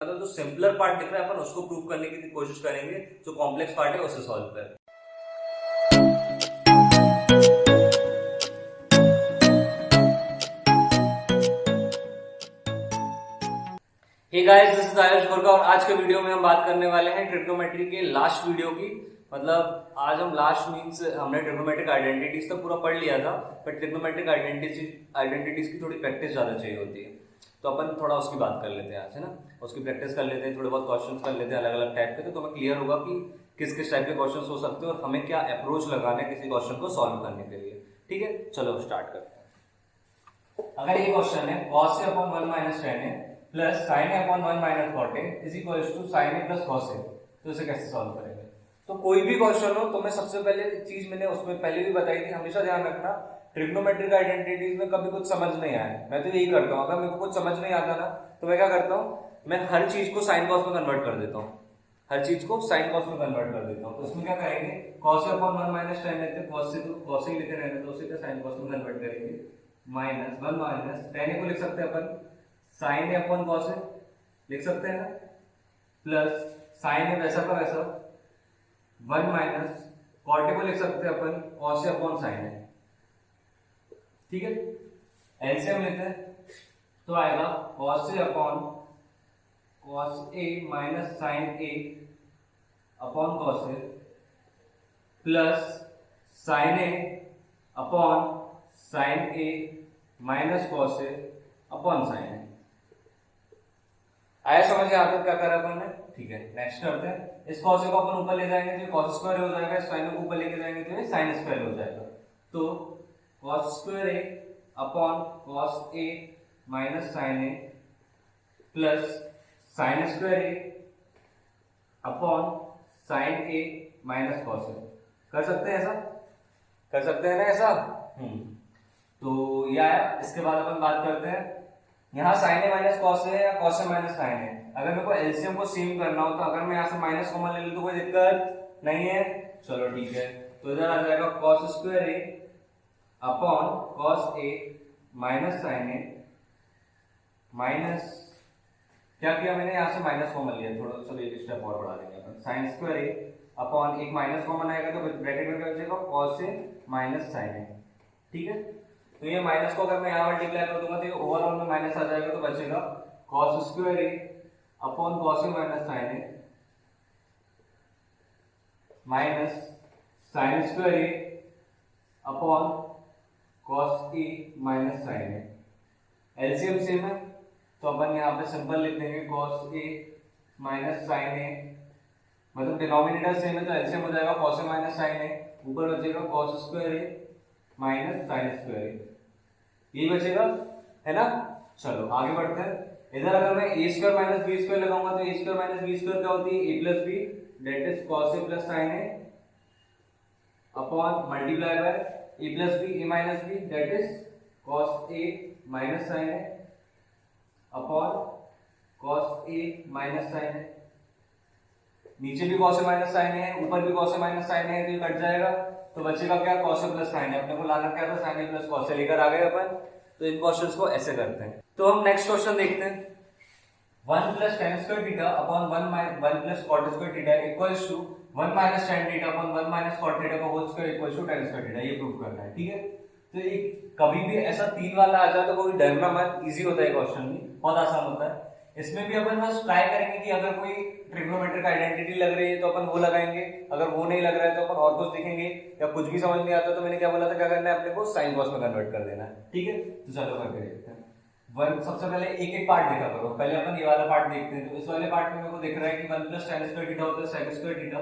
मतलब जो simpler part दिख रहा है अपन उसको प्रूव करने की कोशिश करेंगे, जो कॉम्प्लेक्स पार्ट है उसे सॉल्व करें। Hey guys, this is Ayush Gorka और आज के वीडियो में हम बात करने वाले हैं ट्रिग्नोमेट्री के लास्ट वीडियो की। मतलब आज हम लास्ट मींस हमने ट्रिग्नोमेट्रिक आइडेंटिटीज तो पूरा पढ़ लिया था, बट ट्रिग्नोमेट्रिक आइडेंटिटीज की थोड़ी प्रैक्टिस ज्यादा चाहिए होती है, तो अपन थोड़ा उसकी बात कर लेते हैं आज, है ना। उसकी प्रैक्टिस कर लेते हैं, थोड़े बहुत क्वेश्चन कर लेते हैं अलग अलग टाइप के, तो तुम्हें क्लियर होगा कि किस किस टाइप के क्वेश्चन हो सकते हैं और हमें क्या अप्रोच लगाना है किसी क्वेश्चन को सॉल्व करने के लिए। ठीक है, चलो स्टार्ट करते हैं। अगर ये क्वेश्चन है cos a upon 1 minus tan a plus sin a upon 1 minus cot a is equals to sin a plus cos a, तो इसे कैसे सॉल्व करेंगे। तो कोई भी क्वेश्चन हो तो मैं सबसे पहले चीज मैंने उसमें पहले भी बताई थी, हमेशा ध्यान रखना ट्रिग्नोमेट्रिक आइडेंटिटीज में कभी कुछ समझ नहीं आया, मैं तो यही करता हूँ। अगर मेरे को कुछ समझ नहीं आता ना तो मैं क्या करता हूँ, मैं हर चीज को साइन कॉस में कन्वर्ट कर देता हूँ, हर चीज को साइन कॉस में कन्वर्ट कर देता हूँ। तो उसमें क्या करेंगे, cos a upon 1 minus tan लेते हैं, cos से तो cos ही लेते रहने, तो उसे क्या साइन कॉस में कन्वर्ट करेंगे, माइनस 1 माइनस tan a को लिख सकते हैं अपन sin a upon cos a लिख सकते हैं ना, प्लस sin a वैसा का वैसा 1 माइनस cot a को लिख सकते हैं अपन cos a upon sin a। ठीक है, एलसीएम लेते हैं तो आएगा cos a upon cos a minus sin a upon cos a plus sin a upon sin a minus cos a upon sin a। आया समझ, यहाँ तक क्या करा अपन ने। ठीक है, नेक्स्ट करते हैं। इस cos a को अपन ऊपर ले जाएंगे तो cos स्क्वायर हो जाएगा, sin a को ऊपर लेके जाएंगे तो sin स्क्वायर हो जाएगा। तो cos square a upon cos a minus sin a plus sin square a upon sin a minus cos a। कर सकते हैं ऐसा, कर सकते हैं ना ऐसा। तो यह आया। इसके बाद अपन बात करते हैं यहाँ sin a minus cos a या cos a minus sin a। अगर मेरे को एलसीएम को सेम करना हो तो अगर मैं यहाँ से माइनस कॉमन ले लूँ तो कोई दिक्कत नहीं है, चलो ठीक है। तो इधर आ जाएगा cos square a upon cos a minus sin a minus, क्या किया मैंने, यहाँ से माइनस कॉमन लिया, थोड़ा चलो एक स्टेप और बढ़ा देंगे अपन, sin स्क्वायर a अपॉन एक माइनस कॉमन आएगा तो ब्रैकेट में क्या बचेगा, cos a minus sin a। ठीक है, तो ये माइनस को अगर मैं यहाँ मल्टीप्लाई कर दूंगा तो ये ओवरऑल में माइनस आ जाएगा, तो बचेगा cos square a upon cos a minus sin a minus sin square a upon cos a minus sin a। LCM same है तो अपन यहाँ पे सिंपल लिख देंगे cos a minus sin a, मतलब डिनोमिनेटर सेम है तो एलसीएम हो जाएगा cos a minus sin a, ऊपर बचेगा cos square a minus sin square a, यही बचेगा, है ना। चलो आगे बढ़ते हैं। इधर अगर मैं A square minus B square लगाऊंगा तो A square minus B square क्या होती है, A plus B, that is cos a plus sin a upon multiply by A plus B A minus B, that is cos a minus sin a upon cos a minus sin a। नीचे भी cos a minus sin a है, ऊपर भी cos a minus sin a है, तो ये cut जाएगा, तो बचेगा क्या, cos a plus sin a। अपने को लाना क्या था, sin a plus cos a लेकर आ गए अपन। तो इन क्वेश्चंस को ऐसे करते हैं। तो हम नेक्स्ट क्वेश्चन देखते हैं। 1 plus tan square theta upon 1 plus cot square theta equals to 1 minus tan theta upon 1 minus cot theta का whole square equals to tan square theta, ये प्रूव करना है। ठीक है, तो ये कभी भी ऐसा 3 वाला आ जाए तो कोई डरना मत, इजी होता है क्वेश्चन भी, बहुत आसान होता है। इसमें भी अपन बस ट्राई करेंगे कि अगर कोई ट्रिग्नोमेट्रिक आइडेंटिटी लग रही है तो अपन वो लगाएंगे, अगर वो नहीं लग रहा है तो अपन और कुछ देखेंगे, या कुछ भी समझ नहीं आता तो मैंने क्या बोला था, क्या करना है अपने को, साइन कॉस में कन्वर्ट कर देना है। ठीक है, तो चलो करके देखते हैं। वन सबसे पहले एक एक पार्ट देखा करो, पहले अपन ये वाला पार्ट देखते हैं। तो इस वाले पार्ट में मेरे को दिख रहा है कि 1 प्लस tan स्क्वायर थीटा होता है sec square theta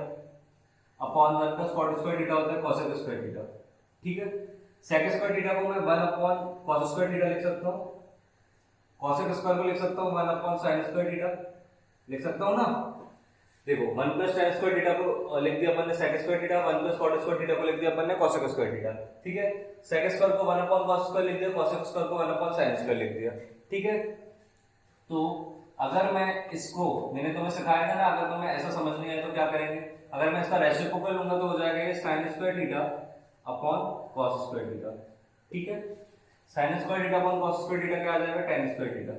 upon 1 plus cot square theta होता है cos स्क्वायर थीटा। ठीक है, sec स्क्वायर थीटा को मैं 1 अपॉन cos स्क्वायर थीटा लिख सकता हूँ, cos स्क्वायर को लिख सकता हूँ 1 अपॉन sin स्क्वायर थीटा लिख सकता हूँ ना। देखो 1 प्लस tan स्क्वायर थीटा को लिख दिया अपन ने sec square theta, 1 plus cot square theta को लिख दिया अपन ने cos स्क्वायर थीटा। ठीक है, sec स्क्वायर को 1 अपॉन cos स्क्वायर लिख दिया, cos स्क्वायर को 1 अपॉन sin स्क्वायर लिख दिया। ठीक है, तो अगर मैं इसको, मैंने तुम्हें सिखाया था ना, अगर तुम्हें ऐसा समझ नहीं आया तो क्या करेंगे, अगर मैं इसका रेसिप्रोकल लूंगा तो हो जाएगा ये sin square theta upon cos square theta. ठीक है, sin square theta upon cos square theta क्या आ जाएगा, tan स्क्वायर थीटा।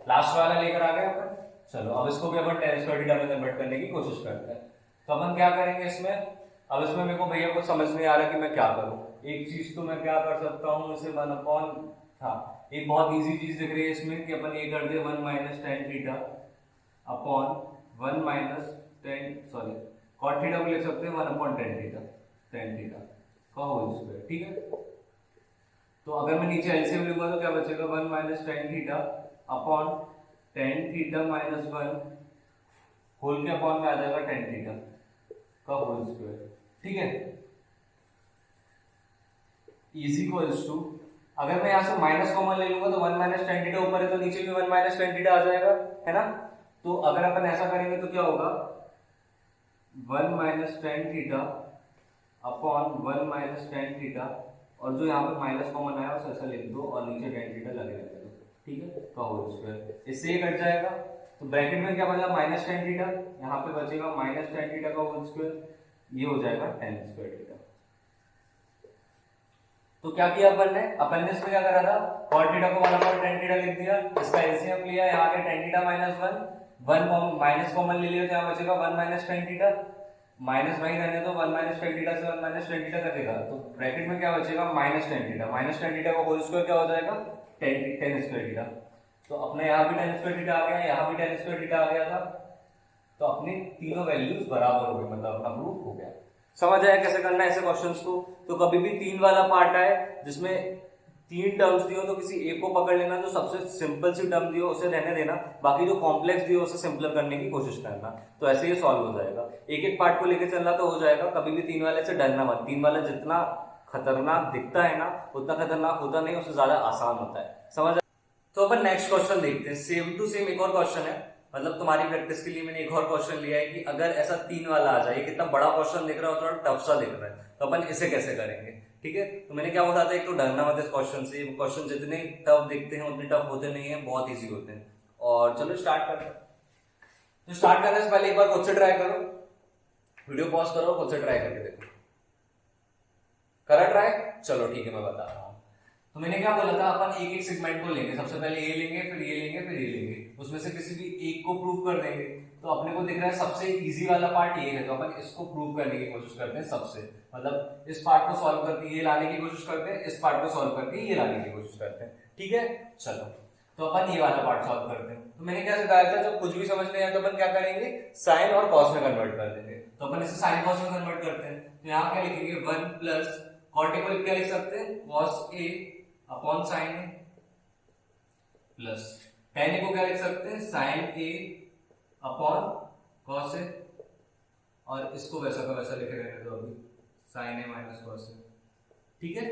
लास्ट वाला लेकर आ गए अपन, चलो अब इसको भी अपन tan स्क्वायर थीटा में कन्वर्ट करने की कोशिश करते हैं। तो अपन क्या करेंगे इसमें, अब इसमें मेरे को भैया कुछ समझ नहीं आ रहा कि मैं क्या करूं। एक चीज तो मैं क्या कर सकता हूं, इसे 1 अपॉन, हाँ एक बहुत इजी चीज दिख रही है इसमें कि अपन ये कर दे 1 minus tan theta upon 1 minus tan, sorry cot theta को लिख सकते हैं 1 अपॉन tan थीटा का होल स्क्वायर, ठीक है। तो अगर मैं नीचे एलसीएम लूंगा तो क्या बचेगा 1 minus tan theta upon tan theta minus 1 whole के अपॉन में आ जाएगा tan थीटा का होल स्क्वायर, ठीक है। इज इक्वल्स टू, अगर मैं यहाँ से माइनस कॉमन ले लूंगा तो 1 माइनस tan थीटा ऊपर है तो नीचे भी 1 माइनस tan थीटा आ जाएगा, है ना। तो अगर अपन ऐसा करेंगे तो क्या होगा 1 minus tan theta upon 1 minus tan theta, और जो यहाँ पे माइनस कॉमन आया उसे ऐसा लिख दो और नीचे tan थीटा लगे रहने दो, ठीक है, का होल स्क्वायर। इससे ये कट जाएगा तो ब्रैकेट में क्या बचा माइनस tan थीटा, यहाँ पे बचेगा माइनस tan थीटा का होल स्क्वायर, ये हो जाएगा tan स्क्वायर थीटा। तो क्या किया अपन ने इसमें क्या करा था, cot थीटा को 1 अपॉन tan थीटा लिख दिया, इसका एलसीएम लिया, यहाँ पे tan theta minus 1 minus common ले लिया तो यहाँ बचेगा 1 माइनस tan थीटा, माइनस वही रहने दो, 1 माइनस tan थीटा से 1 माइनस tan थीटा कटेगा तो ब्रैकेट में क्या बचेगा माइनस tan थीटा का होल स्क्वायर क्या हो जाएगा tan स्क्वायर थीटा। तो अपने यहाँ भी tan स्क्वायर थीटा आ गया, यहाँ भी tan स्क्वायर थीटा आ गया था, तो अपनी तीनों वैल्यूज बराबर हो गई, मतलब अपना प्रूफ हो गया। समझ आया कैसे करना है ऐसे क्वेश्चंस को। तो कभी भी 3 वाला पार्ट आए जिसमें 3 टर्म्स दियो तो किसी एक को पकड़ लेना, जो सबसे सिंपल सी टर्म दियो उसे रहने देना, बाकी जो कॉम्प्लेक्स दियो उसे सिंपलर करने की कोशिश करना, तो ऐसे ही सॉल्व हो जाएगा। एक एक पार्ट को लेके चलना तो हो जाएगा, कभी भी 3 वाले से डरना मत। 3 वाला जितना खतरनाक दिखता है ना उतना खतरनाक होता नहीं, उससे ज्यादा आसान होता है, समझ। तो अपन नेक्स्ट क्वेश्चन देखते हैं, सेम टू सेम एक और क्वेश्चन है, मतलब तुम्हारी प्रैक्टिस के लिए मैंने एक और क्वेश्चन लिया है कि अगर ऐसा 3 वाला आ जाए, कितना बड़ा क्वेश्चन दिख रहा है और थोड़ा टफ सा दिख रहा है, तो अपन इसे कैसे करेंगे, ठीक है। तो मैंने क्या बोला था, एक तो डरना मत इस क्वेश्चन से, क्वेश्चन जितने टफ दिखते हैं उतने टफ होते नहीं है, बहुत इजी होते हैं। और चलो स्टार्ट करते हैं। तो स्टार्ट करने से पहले एक बार खुद से ट्राई करो, वीडियो पॉज करो, खुद से ट्राई करके देखो। करा ट्राई, चलो ठीक है मैं बता रहा हूँ। तो मैंने क्या बोला था, अपन एक एक सेगमेंट को लेंगे, सबसे पहले ये लेंगे, फिर ये लेंगे, फिर ये लेंगे, उसमें से किसी भी एक को प्रूव कर देंगे। तो अपने को दिख रहा है सबसे इजी वाला पार्ट ये है, तो अपन इसको प्रूव करने की कोशिश करते हैं सबसे, मतलब इस पार्ट को सॉल्व करके ये लाने की कोशिश करते हैं, इस पार्ट को सॉल्व करके ये लाने की कोशिश करते हैं, ठीक है। चलो तो अपन ये वाला पार्ट सॉल्व करते हैं। तो मैंने क्या सिखाया था, जब कुछ भी समझ नहीं आया तो अपन क्या करेंगे, साइन और कॉस में कन्वर्ट कर देंगे। तो अपन इसे साइन कॉस में कन्वर्ट करते हैं, तो यहाँ क्या लिखेंगे 1 प्लस कॉट को क्या लिख सकते हैं, cos A upon sine A, plus tan ए को क्या लिख सकते हैं, साइन ए अपॉन कॉस ए, और इसको वैसा का वैसा लिखे रहने दो अभी, साइन ए माइनस कॉस ए, ठीक है।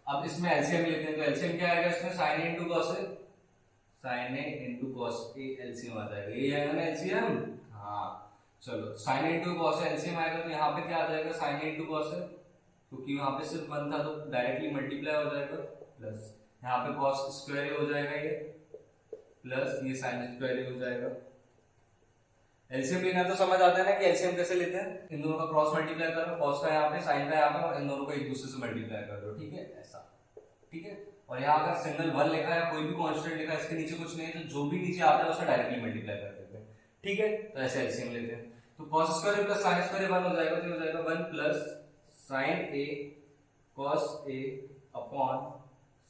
अब इसमें एलसीएम लेते हैं, तो एलसीएम क्या आएगा इसमें, sine A into cos A, sine A into cos A LCM आ जाएगा, ये आएगा ना एलसीएम, हाँ। चलो sine A into cos A LCM आएगा, तो यहाँ पे क्या आ जाएगा, sine A into cos A, क्योंकि यहाँ पे सिर्फ 1 था तो डायरेक्टली मल्टीप्लाई हो जाएगा, प्लस यहाँ पे कॉस स्क्वायर हो जाएगा ये, प्लस ये साइन स्क्वायर हो जाएगा। एलसीएम लेना तो समझ आता है ना कि एलसीएम कैसे लेते हैं, इन दोनों का क्रॉस मल्टीप्लाई करो, कॉस का यहाँ पे, साइन का यहाँ पे, और इन दोनों को एक दूसरे से मल्टीप्लाई कर दो, ठीक है, ऐसा, ठीक है। और यहाँ अगर सिंगल 1 लिखा है, कोई भी कांस्टेंट लिखा है, इसके नीचे कुछ नहीं है, तो जो भी नीचे आता है उसे डायरेक्टली मल्टीप्लाई कर देते हैं, ठीक है। तो ऐसे एलसीएम लेते हैं, तो cos square plus sine square 1 हो जाएगा, तो हो जाएगा 1 plus sign A cos A upon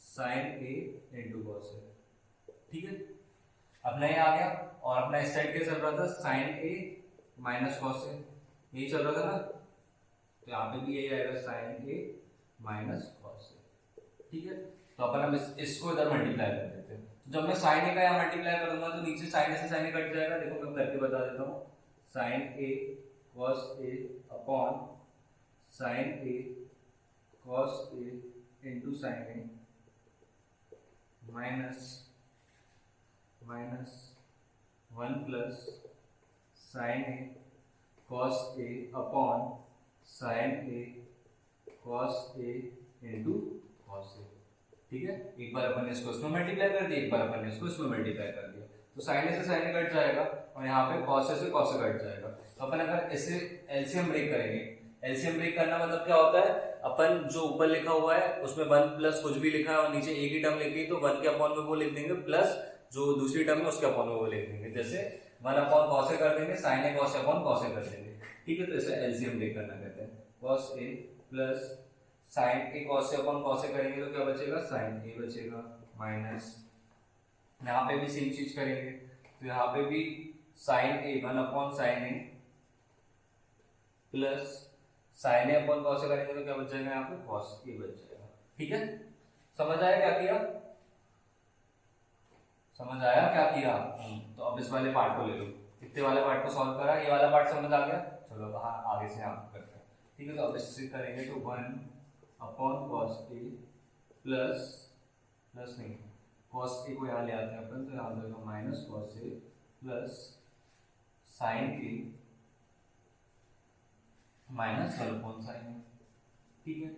sine A into cos ए, ठीक है। अपना ये आ गया, और अपना इस साइड क्या चल रहा था, साइन ए माइनस कॉस ए, यही चल रहा था ना, तो यहाँ पे भी यही आएगा, साइन ए माइनस कॉस ए, ठीक है। तो अपन अब इसको इधर मल्टीप्लाई कर देते हैं, तो जब मैं साइन ए का यहाँ मल्टीप्लाई करूंगा तो नीचे साइन ए से साइन ए कट जाएगा, देखो मैं करके बता देता हूँ, sign A cos A upon sine A cos A into sign A minus 1 plus sign A cos A upon sine A cos A into cos ए, ठीक है। एक बार अपन ने इसको इसमें मल्टीप्लाई कर दिया, एक बार अपन ने इसको इसमें मल्टीप्लाई कर दिया, तो साइन ए से साइन ए कट जाएगा, और यहाँ पे कॉस ए से कॉस ए कट जाएगा। तो अपन अगर इसे एलसीएम ब्रेक करेंगे, एलसीएम ब्रेक करना मतलब क्या होता है, अपन जो ऊपर लिखा हुआ है उसमें 1 प्लस कुछ भी लिखा है और नीचे एक ही टर्म लिखी है, तो 1 के अपॉन में वो लिख देंगे, प्लस जो दूसरी टर्म है उसके अपॉन में वो लिख देंगे। जैसे 1 अपॉन कॉस ए कर देंगे, sign A cos A upon cos ए कर देंगे, ठीक है। तो इसे एलसीएम ब्रेक करना कहते हैं। Cos A plus sign A cos A upon cos ए करेंगे तो क्या बचेगा, साइन ए बचेगा, माइनस यहाँ पे भी सेम चीज करेंगे, तो यहाँ पे भी साइन ए 1 अपॉन साइन ए प्लस साइन ए अपॉन कॉस ए करेंगे तो क्या बच जाएगा, यहाँ पे कॉस ए बच जाएगा, ठीक है। समझ आया क्या किया, समझ आया क्या किया। तो अब इस वाले पार्ट को ले लो, इतने वाले पार्ट को सॉल्व करा, ये वाला पार्ट समझ आ गया। चलो आगे से आप करते हैं, ठीक है। तो अब इससे करेंगे तो 1 अपॉन कॉस ए प्लस नहीं, कॉस ए को यहाँ ले आते हैं अपन, तो यहाँ जाएगा माइनस कॉस ए प्लस साइन ए माइनस 1 अपॉन साइन ए, ठीक है।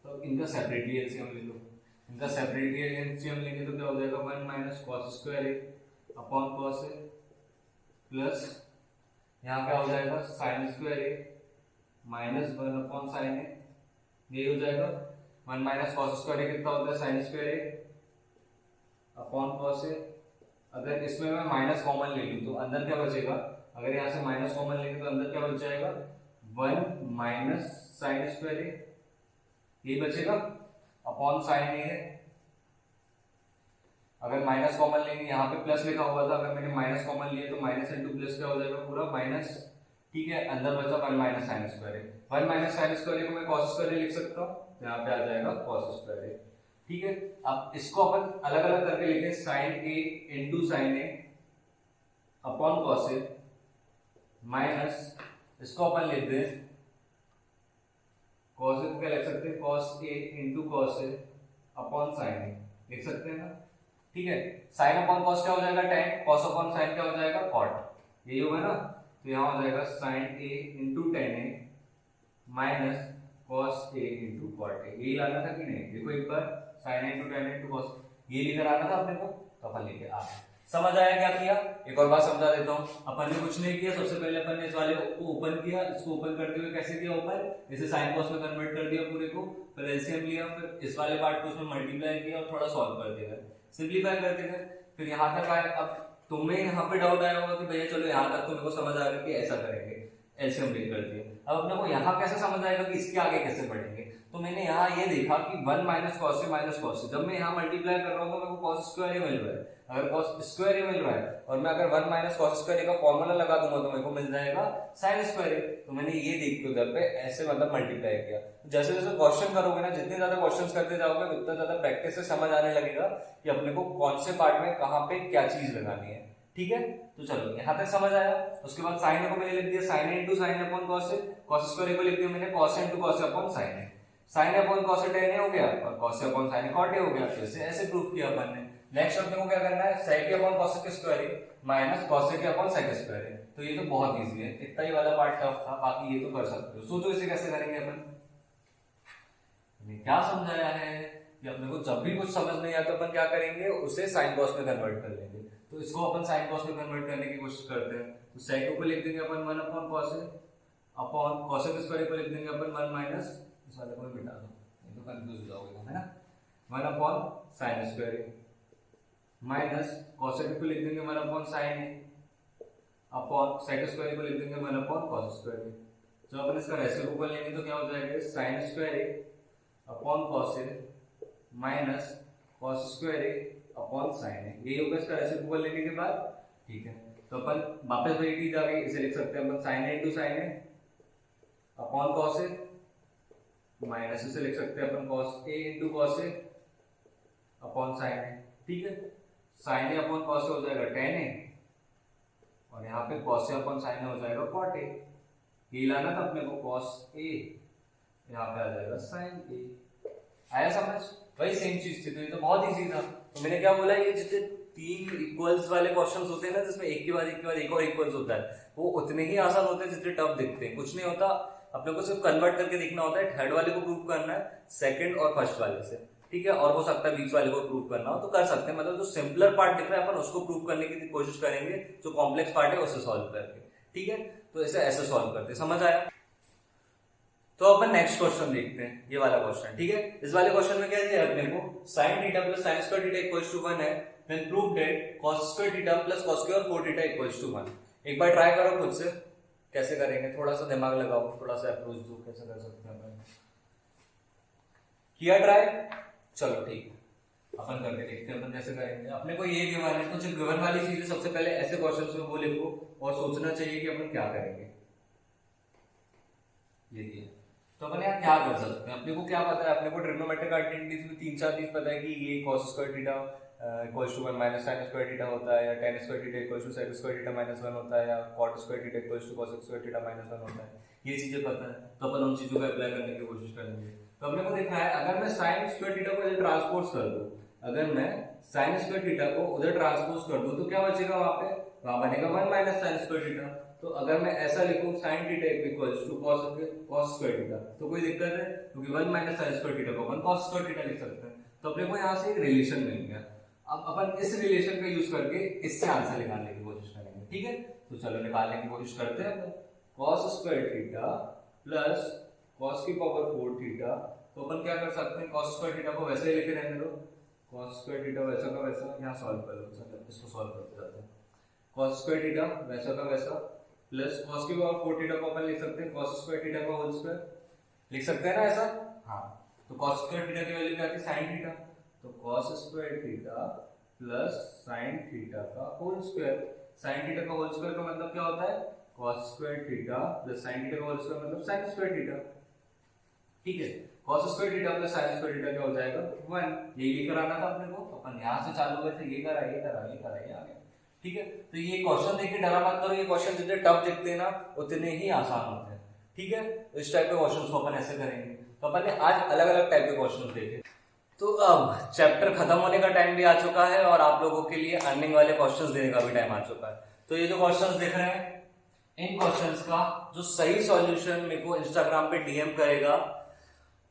तो इनका सेपरेटली एलसीएम ले लो, इनका सेपरेटली एलसीएम लेंगे तो क्या हो जाएगा, 1 माइनस कॉस स्क्वायर ए अपॉन कॉस ए प्लस यहाँ क्या हो जाएगा, साइन स्क्वायर ए माइनस 1 अपॉन साइन ए, ये हो जाएगा 1 माइनस कॉस स्क्वायर ए कितना होता है, साइन स्क्वायर ए अपॉन कॉस ए। अगर इसमें मैं माइनस कॉमन ले लूँ तो अंदर क्या बचेगा, अगर यहाँ से माइनस कॉमन लेंगे तो अंदर क्या बच जाएगा, 1 माइनस साइन स्क्वायर ए, ये बचेगा अपॉन साइन ए है। अगर माइनस कॉमन लेंगे, यहाँ पे प्लस लिखा हुआ था, अगर मैंने माइनस कॉमन लिया तो माइनस इंटू प्लस क्या हो जाएगा, पूरा माइनस, ठीक है। अंदर बचा 1 minus sine square A, 1 minus sine square A को मैं कॉस स्क्वायर ए लिख सकता हूँ, यहाँ पे आ जाएगा कॉस स्क्वायर ए, ठीक है। अब इसको अपन अलग अलग करके लिखे, sign A into sign A upon cos A minus, इसको अपन लिख दें कॉस ए को क्या लिख सकते हैं, cos A into cos A upon sine ए लिख सकते हैं ना, ठीक है। साइन अपॉन कॉस क्या हो जाएगा, tan, कॉस अपॉन साइन क्या हो जाएगा, कॉट, यही होगा ना। तो यहाँ हो जाएगा sine A into tan A minus cos A into cot A, यही लाना था कि नहीं, देखो एक बार sine into tan into cos, ये लेकर आना था अपने को, तो अपन लेके आ गए। समझ आया क्या किया, एक और बात समझा देता हूँ। अपन ने कुछ नहीं किया, सबसे पहले अपन ने इस वाले को ओपन किया, इसको ओपन करते हुए कैसे किया, ओपन इसे साइन कॉस में कन्वर्ट कर दिया पूरे को, फिर एलसीएम लिया, फिर इस वाले पार्ट को उसमें मल्टीप्लाई किया और थोड़ा सॉल्व कर दिया, सिंप्लीफाई करते गए, फिर यहाँ तक आए। अब तुम्हें यहाँ पे डाउट आया होगा कि भैया चलो यहाँ तक तो मेरे को समझ आ गया कि ऐसा करेंगे, एलसीएम ब्रेक कर दिया। अब अपने को यहाँ कैसे समझ आएगा कि इसके आगे कैसे बढ़ेंगे, तो मैंने यहाँ ये देखा कि 1 माइनस कॉस ए माइनस कॉस ए, जब मैं यहाँ मल्टीप्लाई कर रहा हूँ तो मेरे को कॉस स्क्वायर ए मिल रहा है। अगर कॉस स्क्वायर ए मिल रहा है और मैं अगर 1 माइनस कॉस स्क्वायर ए का फॉर्मूला लगा दूंगा तो मेरे को मिल जाएगा साइन स्क्वायर ए। तो मैंने ये देख के उधर पे ऐसे मतलब मल्टीप्लाई किया। जैसे जैसे क्वेश्चन करोगे ना, जितने ज्यादा क्वेश्चन करते जाओगे उतना ज्यादा प्रैक्टिस से समझ आने लगेगा कि अपने को कौन से पार्ट में कहाँ पे क्या चीज लगानी है, ठीक है। तो चलो यहाँ तक समझ आया। उसके बाद साइन ए को मैंने लिख दिया sine A into sine upon cos A, cos square A को लिख दिया मैंने cos A into cos A upon sine A, sine upon cos A tan A हो गया और cos A upon sine A cot A हो गया। तो ऐसे प्रूफ किया अपन ने। नेक्स्ट अपने को क्या करना है, सेक ए upon cos A square A minus cos A upon sec square ए। तो ये तो बहुत इजी है, इतना ही वाला पार्ट टफ था, बाकी ये तो कर सकते हो। सोचो इसे कैसे करेंगे अपन। क्या समझाया है कि अपने को जब भी कुछ समझ नहीं आता अपन क्या करेंगे, उसे साइन कॉस में कन्वर्ट कर लेंगे। तो इसको अपन साइन कॉस में कन्वर्ट करने की कोशिश करते हैं। तो सेक को लिख देंगे अपन 1 upon cos A upon cos A square को लिख देंगे अपन 1 माइनस, इस वाले को मिटा दो, ये तो कंफ्यूज हो जाओगे, है ना। 1 अपॉन साइन स्क्वायर ए माइनस कॉस ए को लिख देंगे 1 अपॉन साइन ए अपॉन सेक स्क्वायर को लिख देंगे 1 अपॉन कॉस स्क्वायर ए। जब अपन इसका रेसिप्रोकल लेंगे तो क्या हो जाएगा, साइन स्क्वायर ए अपॉन कॉस ए माइनस कॉस स्क्वायर ए अपॉन साइन ए। यही होगा इसका रेसिप्रोकल लेने के बाद, ठीक है। तो अपन वापस वही चीज आ गई, इसे लिख सकते हैं अपन sign A into sign A upon cos A minus इसे लिख सकते हैं अपन cos A into cos A upon sine ए, ठीक है। साइन ए अपॉन कॉस ए हो जाएगा टेन ए और यहाँ पे कॉस ए अपॉन साइन ए हो जाएगा कॉट ए। ये लाना था अपने को कॉस ए, यहाँ पे आ जाएगा साइन ए। आया समझ? वही सेम चीज थी, तो ये तो बहुत इजी था। तो मैंने क्या बोला, ये जितने 3 इक्वल्स वाले क्वेश्चंस होते हैं ना, जिसमें एक के बाद एक और इक्वल्स होता है, वो उतने ही आसान होते हैं जितने टफ दिखते हैं। कुछ नहीं होता, अपने को सिर्फ कन्वर्ट करके देखना होता है। थर्ड वाले को प्रूव करना है सेकंड और फर्स्ट वाले से, ठीक है। और हो सकता है बीच वाले को प्रूव करना हो तो कर सकते हैं। मतलब जो सिंपलर पार्ट दिख रहा है अपन उसको प्रूव करने की कोशिश करेंगे, जो कॉम्प्लेक्स पार्ट है उसे सॉल्व करके, ठीक है। तो इसे ऐसे सॉल्व करते हैं, समझ आया। तो अपन नेक्स्ट क्वेश्चन देखते हैं, ये वाला क्वेश्चन, ठीक है। इस वाले क्वेश्चन में क्या दिया अपने को, sine theta plus sine square theta equals to 1 है then prove that cos square theta plus cos square 4 theta equals to 1। एक बार ट्राई करो खुद से, कैसे करेंगे, थोड़ा सा दिमाग लगाओ, थोड़ा सा अप्रोच दो, कैसे कर सकते हैं अपन। किया ट्राई? चलो ठीक है, अपन करके देखते हैं अपन कैसे करेंगे। अपने को ये गिवन है, तो जो गिवन वाली चीजें सबसे पहले ऐसे क्वेश्चंस में वो लिखो और सोचना चाहिए कि अपन क्या करेंगे। ये दिया तो अपन यहाँ क्या कर सकते हैं, अपने को क्या पता है, अपने को ट्रिग्नोमेट्रिक आइडेंटिटीज में 3-4 चीज पता है कि ये cos square theta equals to 1 minus sin square theta होता है, या tan square theta equals to sec square theta minus 1 होता है, या cot square theta equals to cos square theta minus 1 होता है। ये चीजें पता है, तो अपन उन चीजों को अप्लाई करने की कोशिश करेंगे। तो अपने को देखना है, अगर मैं sin स्क्वायर थीटा को इधर ट्रांसपोज कर दूं, अगर मैं sin स्क्वायर थीटा को उधर ट्रांसपोज कर दूं तो क्या बचेगा वहां पे, वहां बनेगा 1 माइनस sin स्क्वायर थीटा। तो अगर मैं ऐसा लिखूं sin theta equals to cos square theta तो कोई दिक्कत है, क्योंकि 1 माइनस sin स्क्वायर थीटा को अपन cos स्क्वायर थीटा लिख सकते हैं। तो अपने को यहाँ से एक रिलेशन मिल गया। अब अपन इस रिलेशन का यूज करके इससे आंसर निकालने की कोशिश करेंगे, ठीक है। तो चलो निकालने की कोशिश करते हैं। cos square theta plus cos की पावर 4 थीटा, तो अपन क्या कर सकते हैं, cos स्क्वायर थीटा को वैसे ही लेके रहने दो, cos स्क्वायर थीटा वैसा का वैसा, यहाँ सॉल्व कर लो, चलो इसको सॉल्व करते जाते हैं। cos स्क्वायर थीटा वैसा का वैसा प्लस cos की पावर 4 थीटा को अपन लिख सकते हैं cos स्क्वायर थीटा का होल स्क्वायर, लिख सकते हैं ना ऐसा। हाँ, तो cos स्क्वायर थीटा की वैल्यू क्या आती है, sin थीटा, तो cos square theta plus sin theta का होल स्क्वायर। sin थीटा का होल स्क्वायर का मतलब क्या होता है, cos square theta plus sin theta का होल स्क्वायर मतलब sin स्क्वायर थीटा, ठीक है। cos square theta plus sin square theta क्या हो जाएगा 1। यही लेकर आना था अपने को, अपन यहाँ से चालू हुए थे, ये करा ये करा ये करा, ये आ गया, ठीक है। तो ये क्वेश्चन देखिए डरा मत करो, ये क्वेश्चन जितने टफ दिखते हैं ना उतने ही आसान होते हैं, ठीक है। तो इस टाइप के क्वेश्चंस को अपन ऐसे करेंगे। तो अपन ने आज अलग अलग टाइप के क्वेश्चंस देखे। तो अब चैप्टर खत्म होने का टाइम भी आ चुका है और आप लोगों के लिए अर्निंग वाले क्वेश्चंस देने का भी टाइम आ चुका है। तो ये जो क्वेश्चंस देख रहे हैं, इन क्वेश्चंस का जो सही सॉल्यूशन मेरे को इंस्टाग्राम पे डीएम करेगा,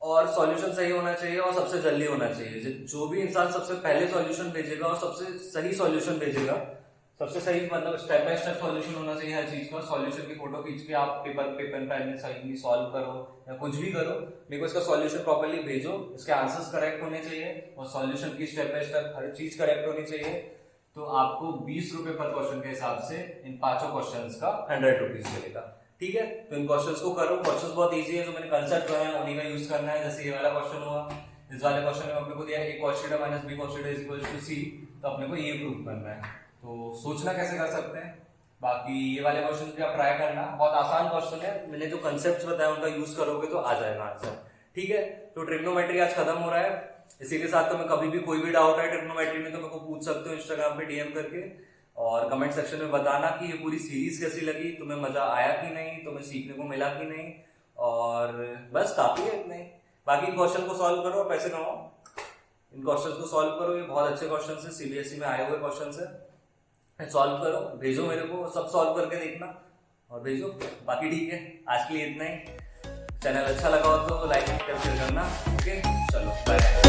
और सॉल्यूशन सही होना चाहिए और सबसे जल्दी होना चाहिए। जो भी इंसान सबसे पहले सॉल्यूशन भेजेगा और सबसे सही सॉल्यूशन भेजेगा, सबसे सही मतलब स्टेप बाय स्टेप सॉल्यूशन होना चाहिए हर चीज का। सॉल्यूशन की फोटो खींच के आप पेपर पेन में सही सॉल्व करो या कुछ भी करो, मेरे को इसका सॉल्यूशन प्रॉपर्ली भेजो, इसके आंसर्स करेक्ट होने चाहिए और सॉल्यूशन की स्टेप बाय स्टेप हर चीज करेक्ट होनी चाहिए। तो आपको 20 रुपए पर क्वेश्चन के हिसाब से इन 5 क्वेश्चन का 100 रुपीज मिलेगा, ठीक है। तो इन क्वेश्चंस को करो, क्वेश्चंस बहुत इजी है, जो मैंने कंसेप्ट बनाया उन्हीं का यूज करना है। जैसे ये वाला क्वेश्चन हुआ, इस वाले क्वेश्चन में अपने को दिया a cos theta minus b cos theta is equal to c, तो अपने को ये प्रूव करना है। तो सोचना कैसे कर सकते हैं, बाकी ये वाले क्वेश्चन भी आप ट्राई करना, बहुत आसान क्वेश्चन है। मैंने जो कंसेप्ट्स बताया उनका यूज करोगे तो आ जाएगा आंसर, ठीक है। तो ट्रिग्नोमेट्री आज खत्म हो रहा है। इसी के साथ तो मैं कभी भी कोई भी डाउट है ट्रिग्नोमेट्री में तो मेरे को पूछ सकते हो इंस्टाग्राम पे डीएम करके, और कमेंट सेक्शन में बताना कि ये पूरी सीरीज कैसी लगी, तुम्हें मजा आया कि नहीं, तुम्हें सीखने को मिला कि नहीं। और बस काफी है इतना ही। बाकी क्वेश्चन को सॉल्व करो और पैसे कमाओ। इन क्वेश्चन को सॉल्व करो, ये बहुत अच्छे क्वेश्चन है, सीबीएसई में आए हुए क्वेश्चन है। सॉल्व करो, भेजो मेरे को, सब सॉल्व करके देखना और भेजो। बाकी ठीक है, आज के लिए इतना ही। चैनल अच्छा लगा हो तो लाइक शेयर करना, ओके। चलो बाय।